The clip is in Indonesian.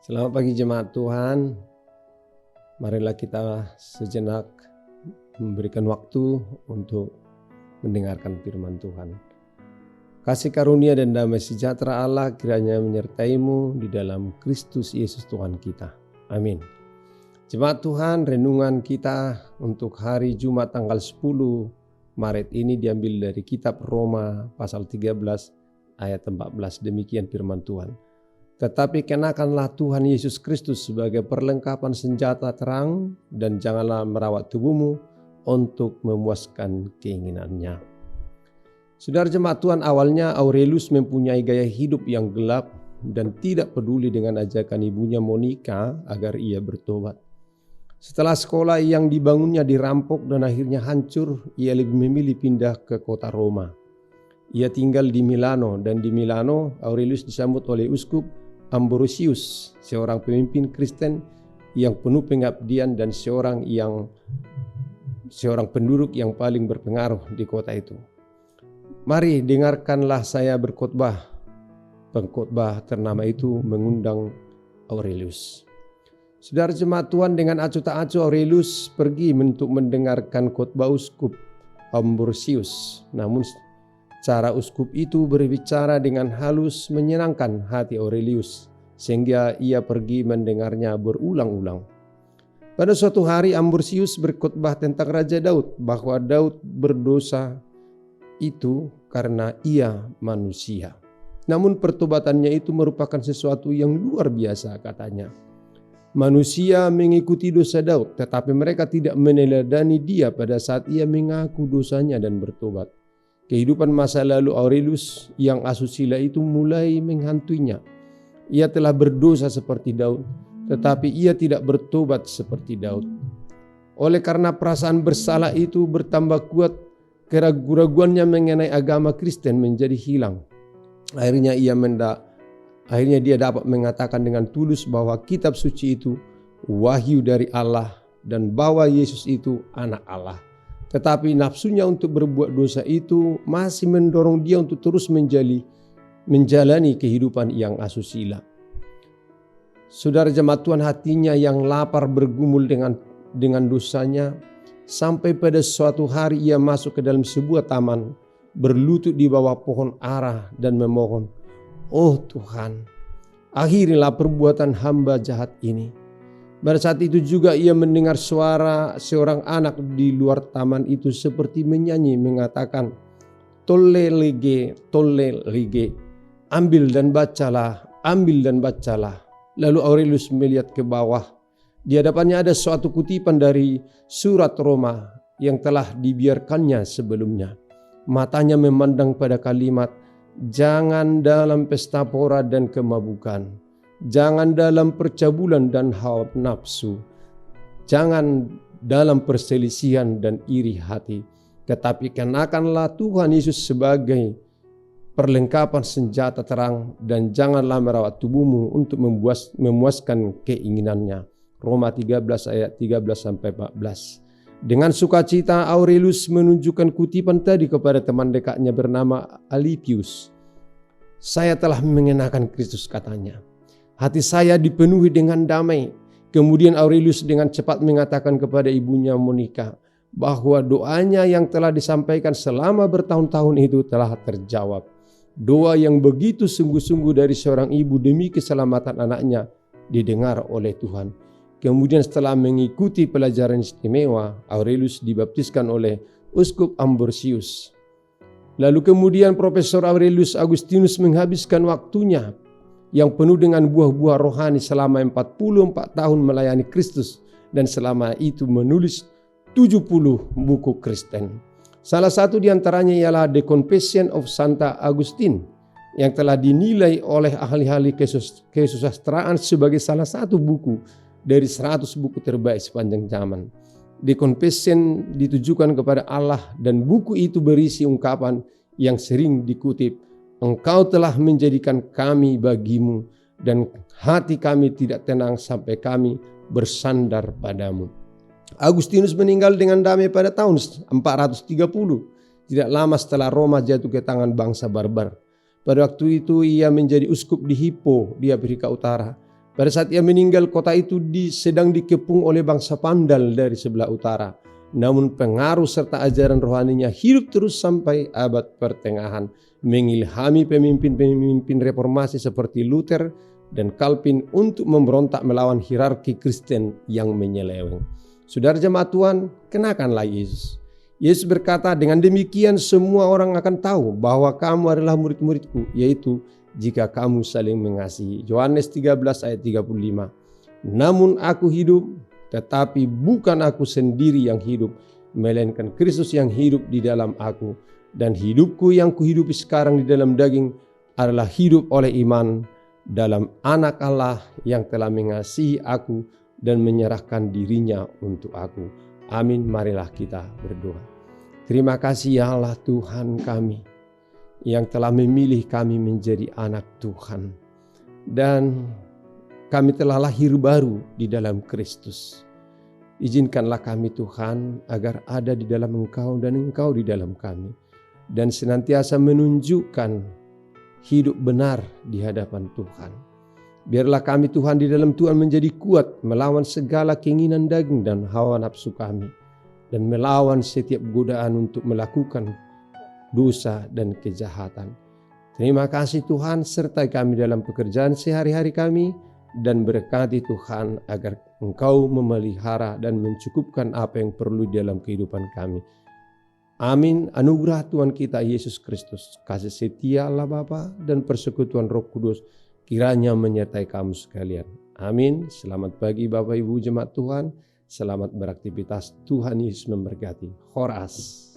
Selamat pagi jemaat Tuhan. Marilah kita sejenak memberikan waktu untuk mendengarkan firman Tuhan. Kasih karunia dan damai sejahtera Allah kiranya menyertaimu di dalam Kristus Yesus Tuhan kita. Amin. Jemaat Tuhan, renungan kita untuk hari Jumat tanggal 10 Maret ini diambil dari kitab Roma pasal 13 ayat 14. Demikian firman Tuhan. Tetapi kenakanlah Tuhan Yesus Kristus sebagai perlengkapan senjata terang dan janganlah merawat tubuhmu untuk memuaskan keinginannya. Saudara jemaat Tuhan, awalnya Aurelius mempunyai gaya hidup yang gelap dan tidak peduli dengan ajakan ibunya Monica agar ia bertobat. Setelah sekolah yang dibangunnya dirampok dan akhirnya hancur, ia lebih memilih pindah ke kota Roma. Ia tinggal di Milano dan di Milano Aurelius disambut oleh Uskup Ambrosius, seorang pemimpin Kristen yang penuh pengabdian dan seorang penduduk yang paling berpengaruh di kota itu. Mari dengarkanlah saya berkhotbah. Pengkhotbah ternama itu mengundang Aurelius. Saudara jemaat Tuhan, dengan acuh tak acuh Aurelius pergi untuk mendengarkan khotbah Uskup Ambrosius. Namun cara uskup itu berbicara dengan halus menyenangkan hati Aurelius, sehingga ia pergi mendengarnya berulang-ulang. Pada suatu hari Ambrosius berkhotbah tentang Raja Daud, bahwa Daud berdosa itu karena ia manusia. Namun pertobatannya itu merupakan sesuatu yang luar biasa, katanya. Manusia mengikuti dosa Daud, tetapi mereka tidak meneladani dia pada saat ia mengaku dosanya dan bertobat. Kehidupan masa lalu Aurelius yang asusila itu mulai menghantuinya. Ia telah berdosa seperti Daud, tetapi ia tidak bertobat seperti Daud. Oleh karena perasaan bersalah itu bertambah kuat, keraguan-raguannya mengenai agama Kristen menjadi hilang. Akhirnya dia dapat mengatakan dengan tulus bahwa kitab suci itu wahyu dari Allah dan bahwa Yesus itu anak Allah. Tetapi nafsunya untuk berbuat dosa itu masih mendorong dia untuk terus menjalani kehidupan yang asusila. Saudara jemaat Tuhan, hatinya yang lapar bergumul dengan dosanya, sampai pada suatu hari ia masuk ke dalam sebuah taman, berlutut di bawah pohon ara dan memohon, "Oh Tuhan, akhirilah perbuatan hamba jahat ini." Pada saat itu juga ia mendengar suara seorang anak di luar taman itu seperti menyanyi mengatakan, tolle lege, ambil dan bacalah. Lalu Aurelius melihat ke bawah. Di hadapannya ada suatu kutipan dari surat Roma yang telah dibiarkannya sebelumnya. Matanya memandang pada kalimat, jangan dalam pesta pora dan kemabukan. Jangan dalam percabulan dan hawa nafsu. Jangan dalam perselisihan dan iri hati. Tetapi kenakanlah Tuhan Yesus sebagai perlengkapan senjata terang dan janganlah merawat tubuhmu untuk memuaskan keinginannya. Roma 13 ayat 13-14. Dengan sukacita Aurelius menunjukkan kutipan tadi kepada teman dekatnya bernama Alypius. Saya telah mengenakan Kristus, katanya. Hati saya dipenuhi dengan damai. Kemudian Aurelius dengan cepat mengatakan kepada ibunya Monica bahwa doanya yang telah disampaikan selama bertahun-tahun itu telah terjawab. Doa yang begitu sungguh-sungguh dari seorang ibu demi keselamatan anaknya didengar oleh Tuhan. Kemudian setelah mengikuti pelajaran istimewa, Aurelius dibaptiskan oleh Uskup Ambrosius. Lalu kemudian Profesor Aurelius Augustinus menghabiskan waktunya yang penuh dengan buah-buah rohani selama 44 tahun melayani Kristus dan selama itu menulis 70 buku Kristen. Salah satu di antaranya ialah The Confession of Santa Augustine yang telah dinilai oleh ahli-ahli kesusastraan sebagai salah satu buku dari 100 buku terbaik sepanjang zaman. The Confession ditujukan kepada Allah dan buku itu berisi ungkapan yang sering dikutip, Engkau telah menjadikan kami bagimu dan hati kami tidak tenang sampai kami bersandar padamu. Agustinus meninggal dengan damai pada tahun 430, tidak lama setelah Roma jatuh ke tangan bangsa barbar. Pada waktu itu ia menjadi uskup di Hippo di Afrika Utara Pada saat ia meninggal, kota itu sedang dikepung oleh bangsa Pandal dari sebelah utara. Namun pengaruh serta ajaran rohaninya hidup terus sampai abad pertengahan, mengilhami pemimpin-pemimpin reformasi seperti Luther dan Calvin untuk memberontak melawan hierarki Kristen yang menyeleweng. Saudara jemaat Tuhan, kenakanlah Yesus. Yesus berkata, dengan demikian semua orang akan tahu bahwa kamu adalah murid-muridku, yaitu jika kamu saling mengasihi. Yohanes 13 ayat 35. Namun aku hidup, tetapi bukan aku sendiri yang hidup, melainkan Kristus yang hidup di dalam aku. Dan hidupku yang kuhidupi sekarang di dalam daging adalah hidup oleh iman dalam Anak Allah yang telah mengasihi aku dan menyerahkan dirinya untuk aku. Amin. Marilah kita berdoa. Terima kasih ya Allah Tuhan kami yang telah memilih kami menjadi anak Tuhan. Dan kami telah lahir baru di dalam Kristus. Izinkanlah kami Tuhan agar ada di dalam Engkau dan Engkau di dalam kami. Dan senantiasa menunjukkan hidup benar di hadapan Tuhan. Biarlah kami Tuhan di dalam Tuhan menjadi kuat melawan segala keinginan daging dan hawa nafsu kami. Dan melawan setiap godaan untuk melakukan dosa dan kejahatan. Terima kasih Tuhan, sertai kami dalam pekerjaan sehari-hari kami. Dan berkati Tuhan agar Engkau memelihara dan mencukupkan apa yang perlu dalam kehidupan kami. Amin. Anugerah Tuhan kita Yesus Kristus, kasih setia Allah Bapa dan persekutuan Roh Kudus kiranya menyertai kamu sekalian. Amin. Selamat pagi Bapak Ibu jemaat Tuhan. Selamat beraktivitas. Tuhan Yesus memberkati. Horas.